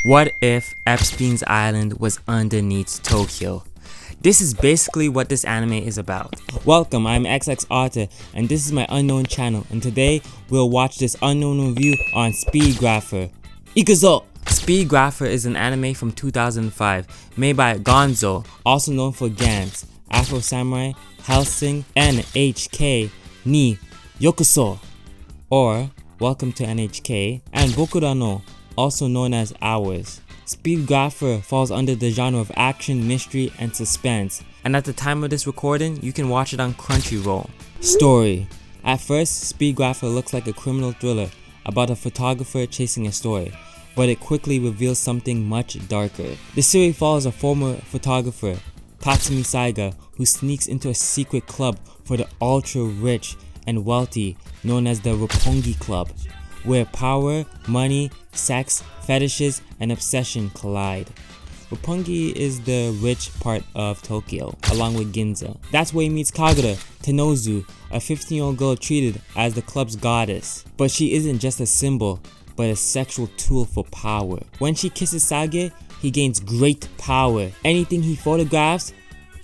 What if Epstein's island was underneath Tokyo? This is basically what this anime is about. Welcome, I'm XX Arthur, and this is my unknown channel, and today we'll watch this unknown review on Speedgrapher. Ikuzo! Speedgrapher is an anime from 2005 made by Gonzo, also known for Gantz, Afro Samurai, Hellsing, NHK ni Yokuso, or Welcome to NHK, and Bokura no, also known as Hours. Speedgrapher falls under the genre of action, mystery, and suspense, and at the time of this recording, you can watch it on Crunchyroll. Story. At first, Speedgrapher looks like a criminal thriller about a photographer chasing a story, but it quickly reveals something much darker. The series follows a former photographer, Tatsumi Saiga, who sneaks into a secret club for the ultra-rich and wealthy known as the Roppongi Club, where power, money, sex, fetishes, and obsession collide. Roppongi is the rich part of Tokyo, along with Ginza. That's where he meets Kagura, Tenozu, a 15-year-old girl treated as the club's goddess. But she isn't just a symbol, but a sexual tool for power. When she kisses Sage, he gains great power. Anything he photographs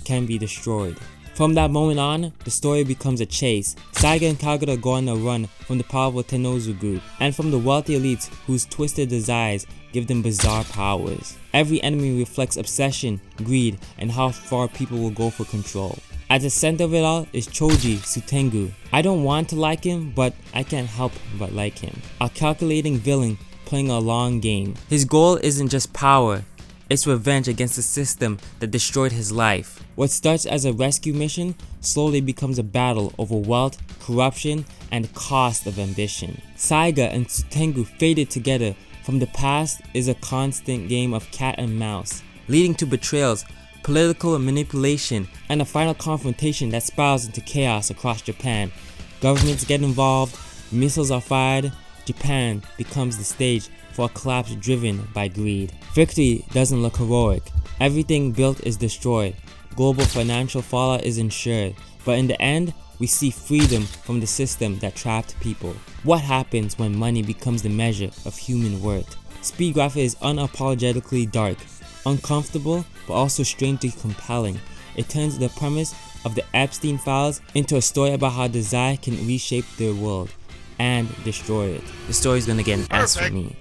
can be destroyed. From that moment on, the story becomes a chase. Saiga and Kagura go on a run from the powerful Tenozu group, and from the wealthy elites whose twisted desires give them bizarre powers. Every enemy reflects obsession, greed, and how far people will go for control. At the center of it all is Choji Suitengu. I don't want to like him, but I can't help but like him. A calculating villain playing a long game. His goal isn't just power, it's revenge against the system that destroyed his life. What starts as a rescue mission slowly becomes a battle over wealth, corruption, and cost of ambition. Saiga and Suitengu faded together. From the past is a constant game of cat and mouse, leading to betrayals, political manipulation, and a final confrontation that spirals into chaos across Japan. Governments get involved, missiles are fired, Japan becomes the stage for a collapse driven by greed. Victory doesn't look heroic. Everything built is destroyed. Global financial fallout is ensured. But in the end, we see freedom from the system that trapped people. What happens when money becomes the measure of human worth? Speedgrapher is unapologetically dark, uncomfortable, but also strangely compelling. It turns the premise of the Epstein files into a story about how desire can reshape the world and destroy it. The story's gonna get an S for me.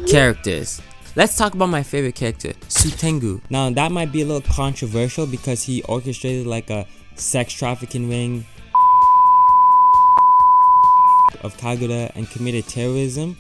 Characters. Let's talk about my favorite character, Suitengu. Now that might be a little controversial because he orchestrated like a sex trafficking ring of Kagura and committed terrorism,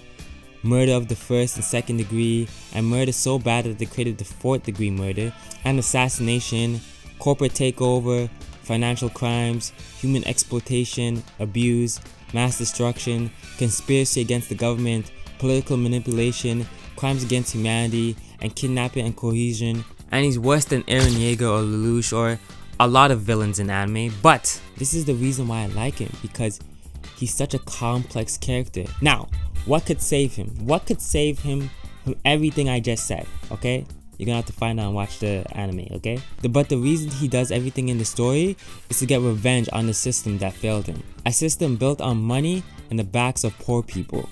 murder of the first and second degree, and murder so bad that they created the fourth degree murder, and assassination, corporate takeover, financial crimes, human exploitation, abuse, mass destruction, conspiracy against the government, political manipulation, crimes against humanity, and kidnapping and cohesion. And he's worse than Eren Yeager or Lelouch or a lot of villains in anime, but this is the reason why I like him, because he's such a complex character. Now, what could save him? What could save him from everything I just said, okay? You're gonna have to find out and watch the anime, okay? But the reason he does everything in the story is to get revenge on the system that failed him. A system built on money and the backs of poor people,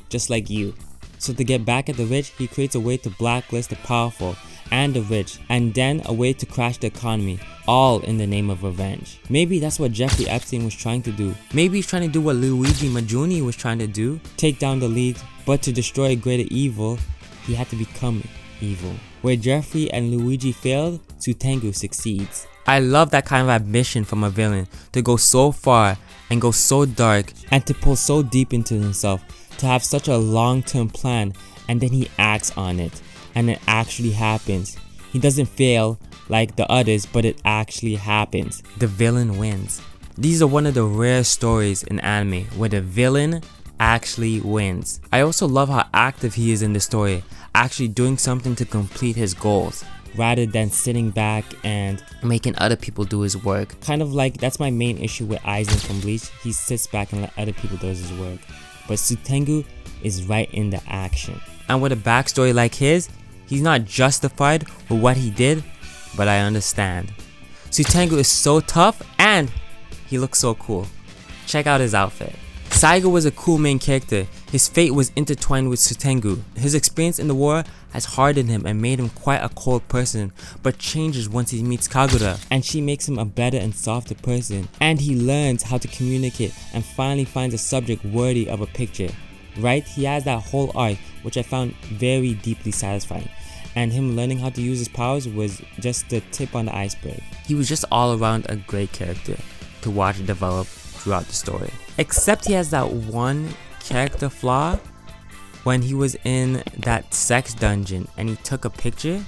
just like you. So to get back at the rich, he creates a way to blacklist the powerful and the rich, and then a way to crash the economy, all in the name of revenge. Maybe that's what Jeffrey Epstein was trying to do. Maybe he's trying to do what Luigi Majuni was trying to do, take down the lead, but to destroy greater evil, he had to become evil. Where Jeffrey and Luigi failed, Suitengu succeeds. I love that kind of ambition from a villain, to go so far and go so dark and to pull so deep into himself, to have such a long-term plan, and then he acts on it, and it actually happens. He doesn't fail like the others, but it actually happens. The villain wins. These are one of the rare stories in anime where the villain actually wins. I also love how active he is in the story, actually doing something to complete his goals, rather than sitting back and making other people do his work. Kind of like, that's my main issue with Aizen from Bleach. He sits back and let other people do his work. But Suitengu is right in the action. And with a backstory like his, he's not justified with what he did, but I understand. Suitengu is so tough and he looks so cool. Check out his outfit. Saiga was a cool main character. His fate was intertwined with Suitengu. His experience in the war has hardened him and made him quite a cold person, but changes once he meets Kagura, and she makes him a better and softer person, and he learns how to communicate and finally finds a subject worthy of a picture. Right? He has that whole arc, which I found very deeply satisfying, and him learning how to use his powers was just the tip on the iceberg. He was just all around a great character to watch develop throughout the story. Except he has that one character flaw when he was in that sex dungeon and he took a picture.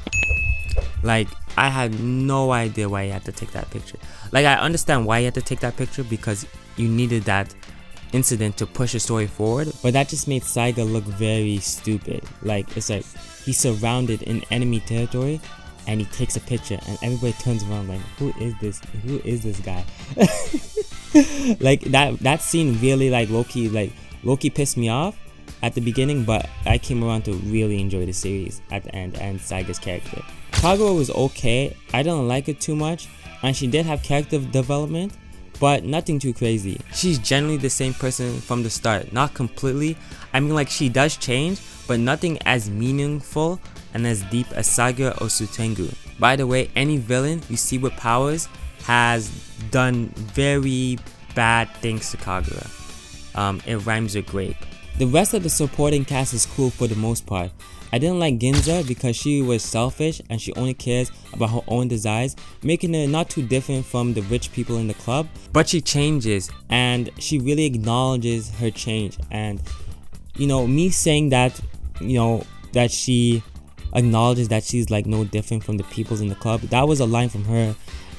Like, I had no idea why he had to take that picture. Like, I understand why he had to take that picture because you needed that incident to push the story forward, but that just made Saiga look very stupid. Like, it's like he's surrounded in enemy territory and he takes a picture and everybody turns around like, who is this guy? Like, that scene really like low-key pissed me off at the beginning, but I came around to really enjoy the series at the end and Saiga's character. Kagura was okay. I didn't like it too much, and she did have character development, but nothing too crazy. She's generally the same person from the start, not completely. I mean, like, she does change, but nothing as meaningful and as deep as Saiga or Suitengu. By the way, any villain you see with powers has done very bad things to Kagura. It rhymes with grape. The rest of the supporting cast is cool for the most part. I didn't like Ginza because she was selfish and she only cares about her own desires, making her not too different from the rich people in the club. But she changes and she really acknowledges her change. And you know, me saying that, you know, that she acknowledges that she's like no different from the peoples in the club, that was a line from her,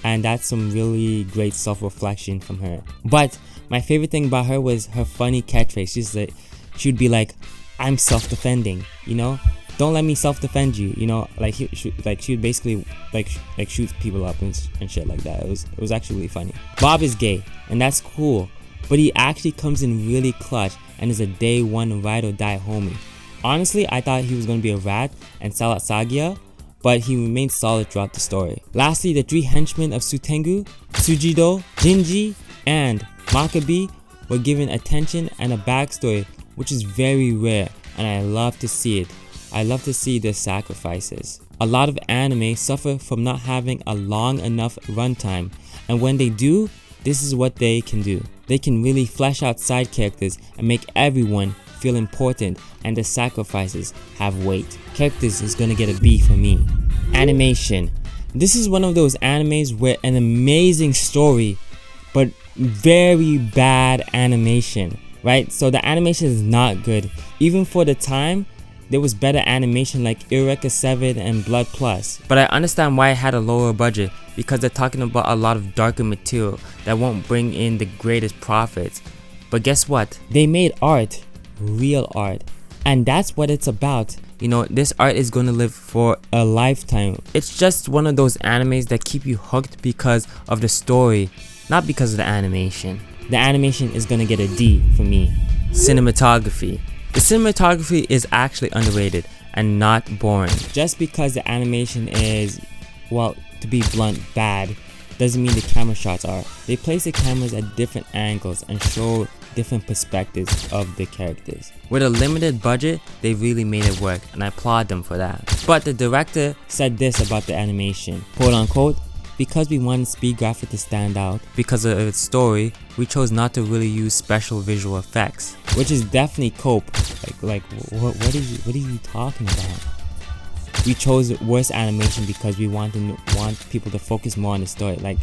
and that's some really great self-reflection from her. But my favorite thing about her was her funny catchphrase. She'd be like, "I'm self-defending," you know, "Don't let me self-defend you," you know, like she would basically like shoot people up and shit like that. It was actually really funny. Bob is gay, and that's cool, but he actually comes in really clutch and is a day one ride or die homie. Honestly, I thought he was gonna be a rat and sell out Sagia, but he remained solid throughout the story. Lastly, the three henchmen of Suitengu, Tsujido, Jinji, and Makabe were given attention and a backstory, which is very rare, and I love to see it. I love to see their sacrifices. A lot of anime suffer from not having a long enough runtime, and when they do, this is what they can do. They can really flesh out side characters and make everyone feel important, and the sacrifices have weight. Characters is gonna get a B for me. Animation. This is one of those animes where an amazing story, but very bad animation, right? So the animation is not good. Even for the time, there was better animation like Eureka 7 and Blood Plus. But I understand why it had a lower budget, because they're talking about a lot of darker material that won't bring in the greatest profits. But guess what? They made art, real art, and that's what it's about. You know, this art is going to live for a lifetime. It's just one of those animes that keep you hooked because of the story, not because of the animation. The animation is going to get a D for me. Cinematography. The cinematography is actually underrated and not boring. Just because the animation is, well, to be blunt, bad, doesn't mean the camera shots are. They place the cameras at different angles and show different perspectives of the characters. With a limited budget, they really made it work, and I applaud them for that. But the director said this about the animation, quote unquote, "Because we wanted Speed Graphic to stand out because of its story, we chose not to really use special visual effects," which is definitely cope. Like what are you talking about? We chose worse animation because we want people to focus more on the story. Like,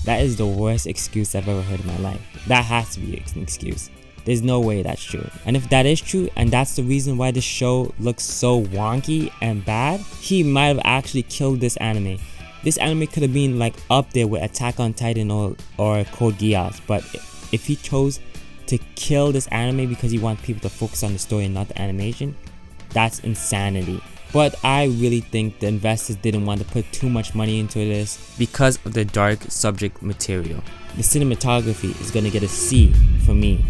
that is the worst excuse I've ever heard in my life. That has to be an excuse. There's no way that's true. And if that is true, and that's the reason why this show looks so wonky and bad, he might have actually killed this anime. This anime could have been like up there with Attack on Titan or Code Geass, but if he chose to kill this anime because he wants people to focus on the story and not the animation, that's insanity. But I really think the investors didn't want to put too much money into this because of the dark subject material. The cinematography is gonna get a C for me.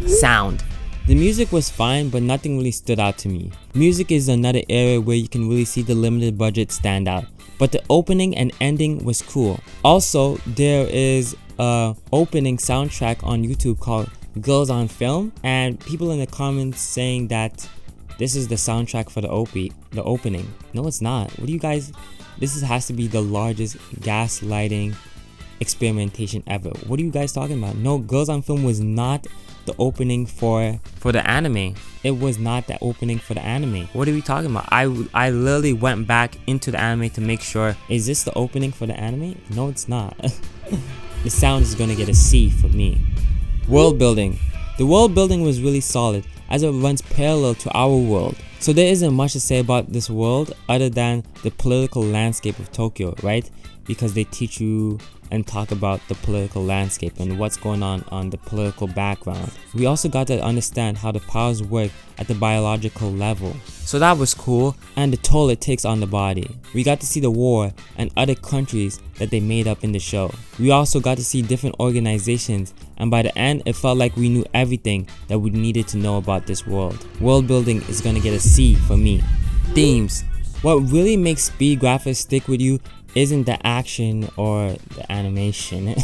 Sound. The music was fine, but nothing really stood out to me. Music is another area where you can really see the limited budget stand out. But the opening and ending was cool. Also, there is a opening soundtrack on YouTube called girls on film, and people in the comments saying that this is the soundtrack for the opening. No, it's not. What do you guys? Has to be the largest gaslighting experimentation ever. What are you guys talking about? No, Girls on Film was not the opening for the anime. It was not the opening for the anime. What are we talking about? I literally went back into the anime to make sure, is this the opening for the anime? No, it's not. The sound is gonna get a C for me. World building. The world building was really solid as it runs parallel to our world. So there isn't much to say about this world other than the political landscape of Tokyo, right? Because they teach you and talk about the political landscape and what's going on the political background. We also got to understand how the powers work at the biological level. So that was cool, and the toll it takes on the body. We got to see the war and other countries that they made up in the show. We also got to see different organizations, and by the end it felt like we knew everything that we needed to know about this world. World building is gonna get a C for me. Themes. What really makes speed graphics stick with you isn't the action or the animation.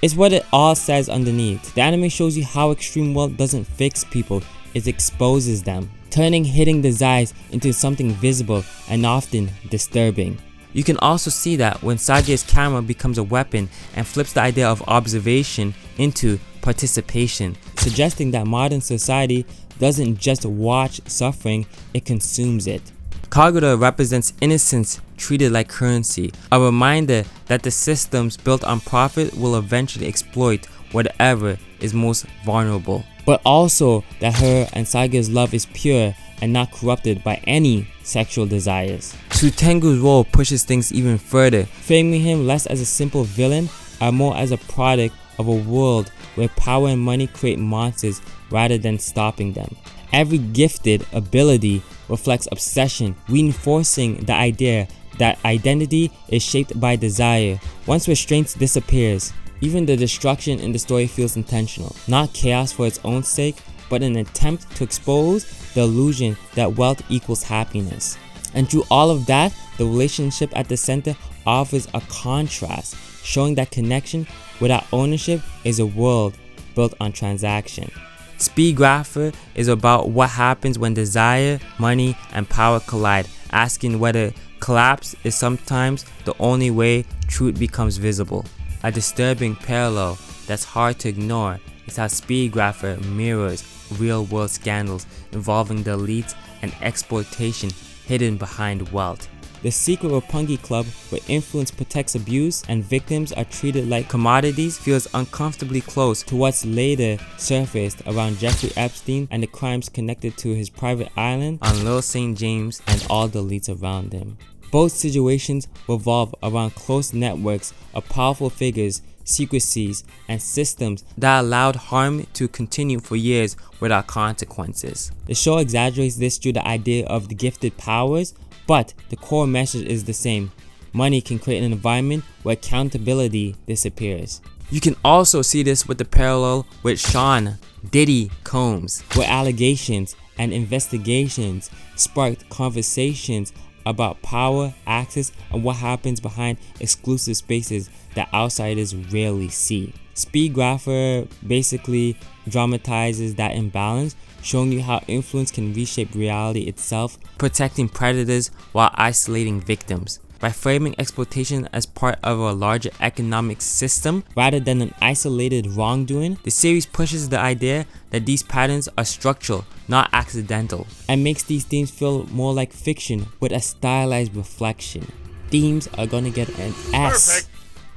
It's what it all says underneath. The anime shows you how extreme wealth doesn't fix people, it exposes them, turning hidden desires into something visible and often disturbing. You can also see that when Saiga's camera becomes a weapon and flips the idea of observation into participation, suggesting that modern society doesn't just watch suffering, it consumes it. Kagura represents innocence treated like currency, a reminder that the systems built on profit will eventually exploit whatever is most vulnerable. But also that her and Saiga's love is pure and not corrupted by any sexual desires. Suitengu's role pushes things even further, framing him less as a simple villain and more as a product of a world where power and money create monsters rather than stopping them. Every gifted ability reflects obsession, reinforcing the idea that identity is shaped by desire. Once restraint disappears, even the destruction in the story feels intentional, not chaos for its own sake, but an attempt to expose the illusion that wealth equals happiness. And through all of that, the relationship at the center offers a contrast, showing that connection without ownership is a world built on transaction. Speed Grapher is about what happens when desire, money, and power collide, asking whether collapse is sometimes the only way truth becomes visible. A disturbing parallel that's hard to ignore is how Speed Grapher mirrors real-world scandals involving the elite and exploitation hidden behind wealth. The secret Roppongi Club, where influence protects abuse and victims are treated like commodities, feels uncomfortably close to what's later surfaced around Jeffrey Epstein and the crimes connected to his private island on Little St. James and all the elites around him. Both situations revolve around close networks of powerful figures, secrecies, and systems that allowed harm to continue for years without consequences. The show exaggerates this through the idea of the gifted powers, but the core message is the same. Money can create an environment where accountability disappears. You can also see this with the parallel with Sean Diddy Combs, where allegations and investigations sparked conversations about power, access, and what happens behind exclusive spaces that outsiders rarely see. Speed Grapher basically dramatizes that imbalance, showing you how influence can reshape reality itself, protecting predators while isolating victims. By framing exploitation as part of a larger economic system rather than an isolated wrongdoing, the series pushes the idea that these patterns are structural, not accidental, and makes these themes feel more like fiction with a stylized reflection. Themes are gonna get an S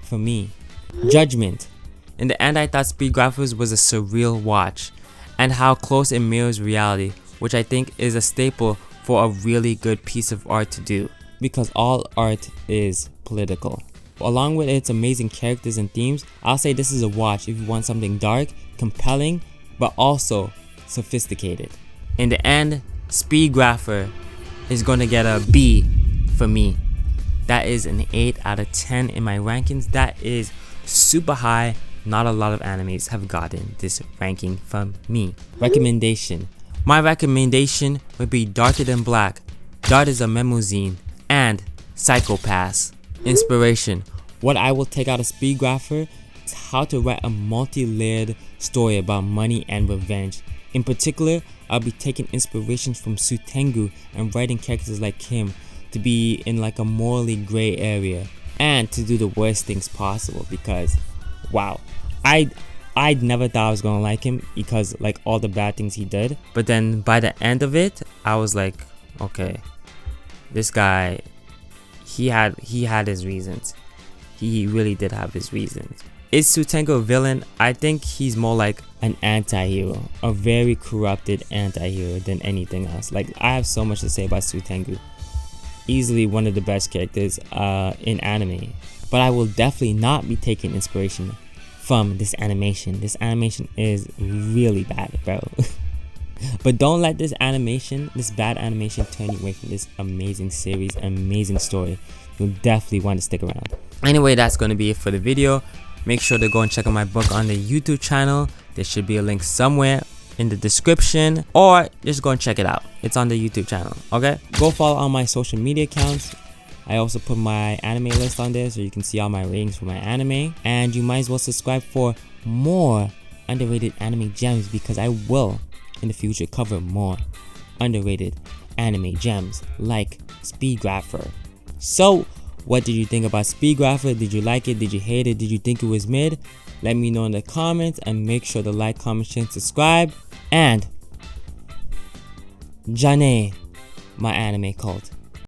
for me. Judgement. In the end, I thought Speed Graphers was a surreal watch, and how close it mirrors reality, which I think is a staple for a really good piece of art to do, because all art is political. Along with its amazing characters and themes, I'll say this is a watch if you want something dark, compelling, but also sophisticated. In the end, Speed Grapher is gonna get a B for me. That is an 8 out of 10 in my rankings. That is super high. Not a lot of animes have gotten this ranking from me. Recommendation. My recommendation would be Darker Than Black, Dart is a Memouzine, and Psychopaths. Inspiration. What I will take out of Speed Grapher how to write a multi-layered story about money and revenge. In particular, I'll be taking inspiration from Suitengu and writing characters like him to be in like a morally gray area and to do the worst things possible, because wow, I'd never thought I was gonna like him because like all the bad things he did, but then by the end of it I was like, okay, this guy, he had his reasons. He really did have his reasons. Is Suitengu a villain? I think he's more like an anti-hero, a very corrupted anti-hero than anything else. Like, I have so much to say about Suitengu. Easily one of the best characters in anime. But I will definitely not be taking inspiration from this animation. This animation is really bad, bro. But don't let this animation, this bad animation, turn you away from this amazing series, amazing story. You'll definitely want to stick around. Anyway, that's going to be it for the video. Make sure to go and check out my book on the YouTube channel. There should be a link somewhere in the description, or just go and check it out. It's on the YouTube channel, okay? Go follow all my social media accounts. I also put my anime list on there so you can see all my ratings for my anime. And you might as well subscribe for more underrated anime gems, because I will in the future cover more underrated anime gems like Speedgrapher. So, what did you think about Speedgrapher? Did you like it? Did you hate it? Did you think it was mid? Let me know in the comments, and make sure to like, comment, share, and subscribe. And Jane, my anime cult.